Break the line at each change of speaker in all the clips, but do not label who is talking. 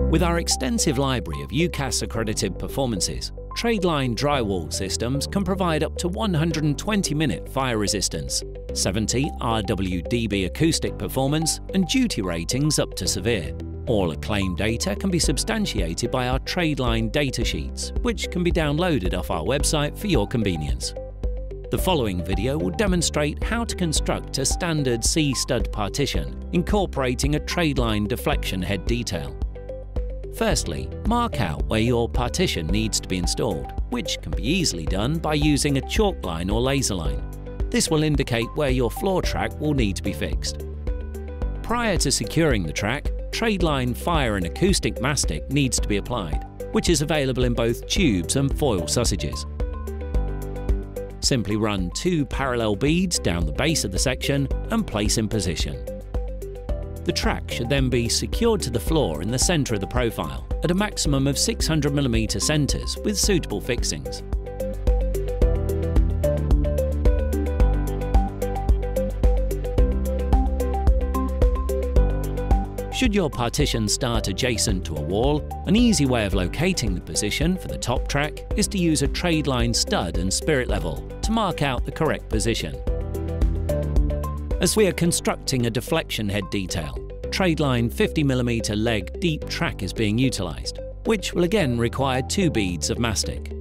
With our extensive library of UKAS-accredited performances, Tradeline Dry Wall Systems can provide up to 120-minute fire resistance, 70 RWDB acoustic performance, and duty ratings up to severe. All acclaimed data can be substantiated by our Tradeline datasheets, which can be downloaded off our website for your convenience. The following video will demonstrate how to construct a standard C-stud partition, incorporating a Tradeline deflection head detail. Firstly, mark out where your partition needs to be installed, which can be easily done by using a chalk line or laser line. This will indicate where your floor track will need to be fixed. Prior to securing the track, Tradeline fire and acoustic mastic needs to be applied, which is available in both tubes and foil sausages. Simply run 2 parallel beads down the base of the section and place in position. The track should then be secured to the floor in the centre of the profile at a maximum of 600mm centres with suitable fixings. Should your partition start adjacent to a wall, an easy way of locating the position for the top track is to use a Tradeline stud and spirit level to mark out the correct position. As we are constructing a deflection head detail, Tradeline 50mm leg deep track is being utilised, which will again require 2 beads of mastic.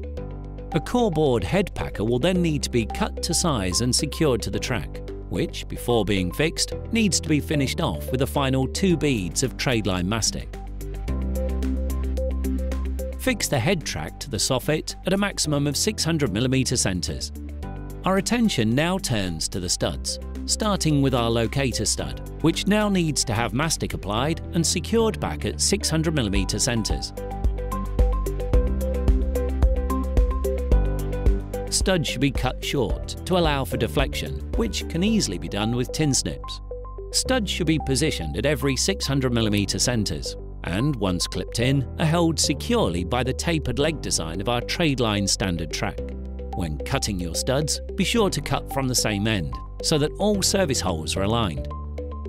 A core board head packer will then need to be cut to size and secured to the track, which, before being fixed, needs to be finished off with a final 2 beads of Tradeline mastic. Fix the head track to the soffit at a maximum of 600mm centres. Our attention now turns to the studs, starting with our locator stud, which now needs to have mastic applied and secured back at 600mm centres. Studs should be cut short to allow for deflection, which can easily be done with tin snips. Studs should be positioned at every 600mm centres, and once clipped in, are held securely by the tapered leg design of our Tradeline standard track. When cutting your studs, be sure to cut from the same end, so that all service holes are aligned.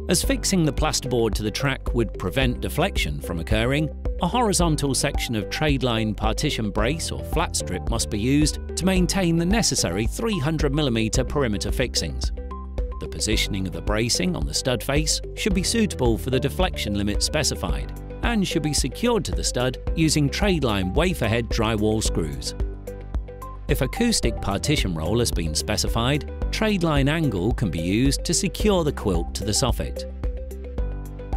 As fixing the plasterboard to the track would prevent deflection from occurring, a horizontal section of Tradeline partition brace or flat strip must be used to maintain the necessary 300mm perimeter fixings. The positioning of the bracing on the stud face should be suitable for the deflection limit specified, and should be secured to the stud using Tradeline waferhead drywall screws. If acoustic partition roll has been specified, Tradeline angle can be used to secure the quilt to the soffit.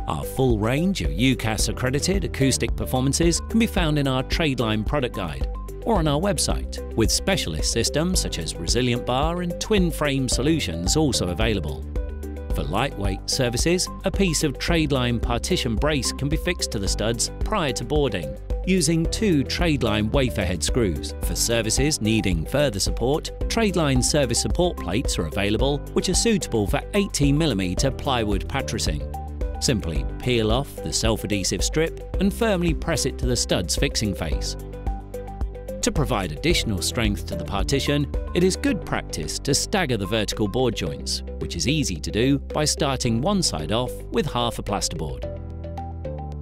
Our full range of UKAS-accredited acoustic performances can be found in our Tradeline product guide or on our website, with specialist systems such as resilient bar and twin frame solutions also available. For lightweight services, a piece of Tradeline partition brace can be fixed to the studs prior to boarding, using 2 Tradeline waferhead screws. For services needing further support, Tradeline service support plates are available, which are suitable for 18mm plywood pattracing. Simply peel off the self-adhesive strip and firmly press it to the stud's fixing face. To provide additional strength to the partition, it is good practice to stagger the vertical board joints, which is easy to do by starting one side off with half a plasterboard.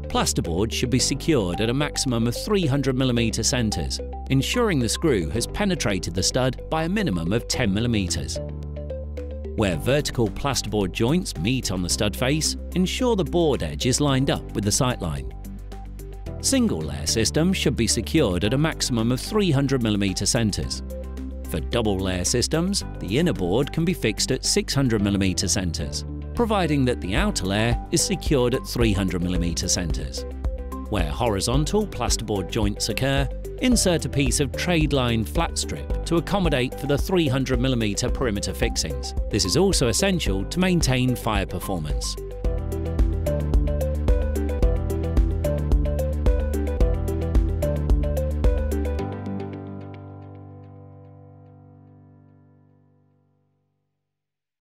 Plasterboard should be secured at a maximum of 300mm centres, ensuring the screw has penetrated the stud by a minimum of 10mm. Where vertical plasterboard joints meet on the stud face, ensure the board edge is lined up with the sightline. Single layer systems should be secured at a maximum of 300mm centres. For double layer systems, the inner board can be fixed at 600mm centres, providing that the outer layer is secured at 300mm centres. Where horizontal plasterboard joints occur, insert a piece of Tradeline flat strip to accommodate for the 300mm perimeter fixings. This is also essential to maintain fire performance.